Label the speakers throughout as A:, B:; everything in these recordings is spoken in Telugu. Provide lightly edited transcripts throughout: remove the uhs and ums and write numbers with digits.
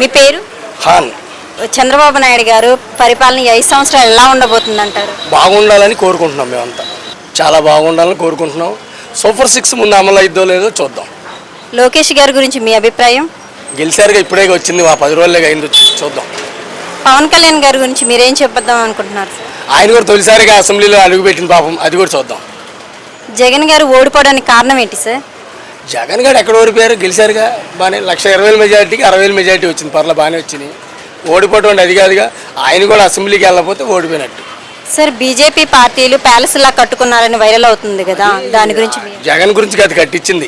A: మీ పేరు?
B: ఖాన్.
A: చంద్రబాబు నాయుడు గారు పరిపాలన 5 సంవత్సరాలు ఎలా ఉండబోతుంది అంటారు?
B: బాగుండాలని కోరుకుంటున్నాం. మేమంతా చాలా బాగుండాలని కోరుకుంటున్నాం. సూపర్ 6 ముందు అమలు అయిద్దో లేదో చూద్దాం.
A: లోకేష్ గారి గురించి మీ అభిప్రాయం?
B: గెలిచారుగా, ఇప్పుడే వచ్చింది, 10 రోజులే అయింది వచ్చి, చూద్దాం.
A: పవన్ కళ్యాణ్ గారి గురించి మీరేం చెప్పొద్దాం అనుకుంటున్నారు?
B: ఆయన కూడా తొలిసారిగా అసెంబ్లీలో అడుగుపెట్టిన పాపం, అది కూడా చూద్దాం.
A: జగన్ గారు ఓడిపోవడానికి కారణం ఏంటి సార్?
B: జగన్ గారు ఎక్కడ ఓడిపోయారు, గెలిచారుగా బాగానే. 1,20,000 మెజార్టీకి 60,000 మెజార్టీ వచ్చింది, పర్ల బాగానే వచ్చినాయి. ఓడిపోవడం అంటే అది కాదుగా, ఆయన కూడా అసెంబ్లీకి వెళ్ళకపోతే ఓడిపోయినట్టు.
A: సార్, బీజేపీ పార్టీలు ప్యాలెస్ లా కట్టుకున్నారని వైరల్ అవుతుంది కదా, దాని గురించి?
B: జగన్ గురించి అది కట్టించింది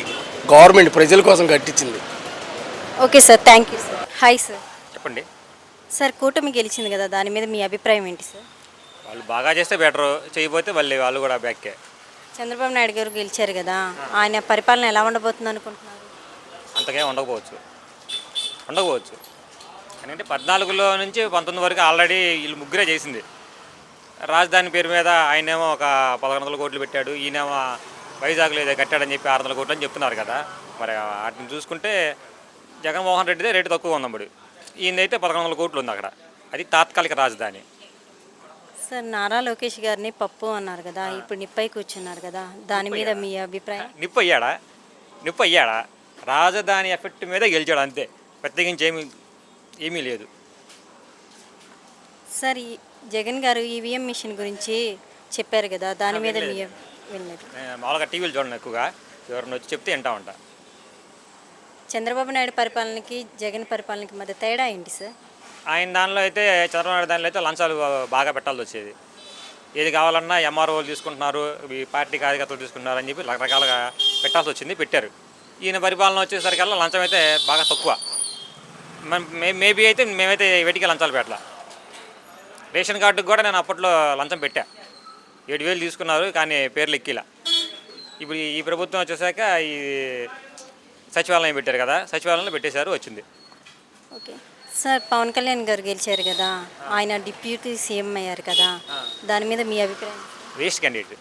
B: గవర్నమెంట్, ప్రజల కోసం కట్టించింది.
A: Okay sir, thank you sir. Hi sir.
C: చెప్పండి.
A: సార్, కూటమి గెలిచింది కదా, దాని మీద మీ అభిప్రాయం ఏంటి సార్?
C: వాళ్ళు బాగా చేస్తే బెటరు, చేయకపోతే వాళ్ళు కూడా బ్యాక్కే.
A: చంద్రబాబు నాయుడు గారు గెలిచారు కదా, ఆయన పరిపాలన ఎలా ఉండబోతుంది అనుకుంటున్నారు?
C: అంతకే ఉండకపోవచ్చు. ఎందుకంటే 14లో నుంచి 19 వరకు ఆల్రెడీ వీళ్ళు ముగ్గురే చేసింది. రాజధాని పేరు మీద ఆయనేమో ఒక 1,100 కోట్లు పెట్టాడు, ఈయనేమో వైజాగ్లో ఏదో కట్టాడని చెప్పి 600 కోట్లు అని చెప్తున్నారు కదా. మరి వాటిని చూసుకుంటే జగన్మోహన్ రెడ్డిదే రేటు తక్కువ ఉంది అప్పుడు, ఈయనైతే 1,100 కోట్లు ఉంది అక్కడ. అది తాత్కాలిక రాజధాని.
A: సార్, నారా లోకేష్ గారిని పప్పు అన్నారు కదా, ఇప్పుడు నిప్పై కూర్చున్నారు కదా, దాని మీద మీ అభిప్రాయం?
C: నిప్పు అయ్యాడా? రాజధాని ఎఫెక్ట్ మీద గెలిచాడు అంతే, ప్రత్యేకించి ఏమీ లేదు.
A: సార్, ఈ జగన్ గారు ఈవీఎం మిషన్ గురించి చెప్పారు కదా, దాని మీద మీ వినలేదు?
C: మామూలుగా టీవీలు చూడండి ఎక్కువగా, ఎవరిని వచ్చి చెప్తే వింటా ఉంటా.
A: చంద్రబాబు నాయుడు పరిపాలనకి జగన్ పరిపాలనకి మధ్య తేడా ఏంటి సార్?
C: ఆయన దానిలో అయితే, చంద్రబాబు నాయుడు దానిలో అయితే లంచాలు బాగా పెట్టాల్సి వచ్చేది. ఏది కావాలన్నా ఎంఆర్ఓలు తీసుకుంటున్నారు, ఈ పార్టీ కార్యకర్తలు తీసుకుంటున్నారు అని చెప్పి రకరకాలుగా పెట్టాల్సి వచ్చింది, పెట్టారు. ఈయన పరిపాలన వచ్చేసరికల్లా లంచం అయితే బాగా తక్కువ. మేమైతే వెటికి లంచాలు పెట్టాల. రేషన్ కార్డుకి కూడా నేను అప్పట్లో లంచం పెట్టా, 7,000 తీసుకున్నారు, కానీ పేర్లు ఎక్కిలా. ఇప్పుడు ఈ ప్రభుత్వం వచ్చేసాక ఈ సచివాలయం పెట్టారు కదా, సచివాలయంలో పెట్టేశారు, వచ్చింది.
A: ఓకే సార్, పవన్ కళ్యాణ్ గారు గెలిచారు కదా, ఆయన డిప్యూటీ సీఎం అయ్యారు కదా, దాని మీద మీ అభిప్రాయం?
C: Waste candidate.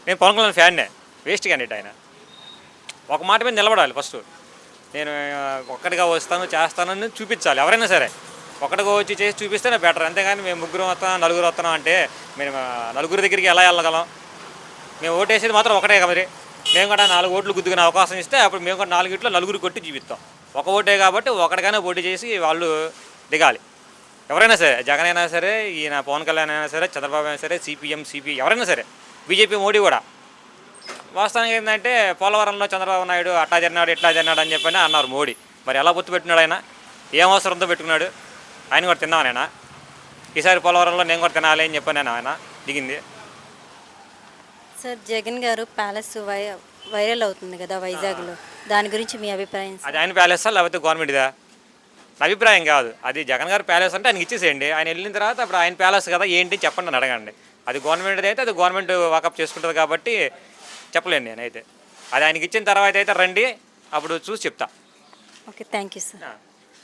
C: నేను పవన్ కళ్యాణ్ ఫ్యాన్నే. వేస్ట్ క్యాండిడేట్ ఆయన. ఒక మాట మీద నిలబడాలి ఫస్ట్. నేను ఒక్కడిగా వస్తాను చేస్తానని చూపించాలి ఎవరైనా సరే. ఒక్కడిగా వచ్చి చేసి చూపిస్తేనే బెటర్, అంతేగాని మేము ముగ్గురు వస్తాం, నలుగురు వస్తున్నాం అంటే మేము నలుగురి దగ్గరికి ఎలా వెళ్ళగలం? మేము ఓటేసేది మాత్రం ఒకటే మరి. మేము కూడా 4 ఓట్లు గుద్దుకునే అవకాశం ఇస్తే అప్పుడు మేము కూడా 4 ఇట్లో నలుగురు కొట్టి చూపిస్తాం. ఒక ఓటే కాబట్టి ఒకటిగానే పోటీ చేసి వాళ్ళు దిగాలి. ఎవరైనా సరే, జగన్ అయినా సరే, ఈయన పవన్ కళ్యాణ్ అయినా సరే, చంద్రబాబు అయినా సరే, సిపిఎం సిపి ఎవరైనా సరే, బీజేపీ మోడీ కూడా. వాస్తవానికి ఏంటంటే పోలవరంలో చంద్రబాబు నాయుడు అట్టా జరినాడు ఇట్లా జరినాడు అని చెప్పని అన్నారు మోడీ. మరి ఎలా పొత్తు పెట్టుకున్నాడు ఆయన? ఏం అవసరంతో పెట్టుకున్నాడు? ఆయన కూడా తిన్నాను. ఈసారి పోలవరంలో నేను కూడా తినాలి అని చెప్పాను ఆయన దిగింది.
A: సార్, జగన్ గారు ప్యాలెస్ వైరల్ అవుతుంది కదా వైజాగ్లో, దాని గురించి మీ అభిప్రాయం?
C: అది ఆయన ప్యాలెసా లేకపోతే గవర్నమెంట్దా? నా అభిప్రాయం కాదు. అది జగన్ గారు ప్యాలెస్ అంటే ఆయనకి ఇచ్చేసేయండి. ఆయన వెళ్ళిన తర్వాత అప్పుడు ఆయన ప్యాలెస్ కదా ఏంటి చెప్పండి అని అడగండి. అది గవర్నమెంట్ది అయితే అది గవర్నమెంట్ వాకప్ చేసుకుంటుంది కాబట్టి చెప్పలేను నేనైతే. అది ఆయనకి ఇచ్చిన తర్వాత అయితే రండి, అప్పుడు చూసి చెప్తా.
A: Okay, thank you sir.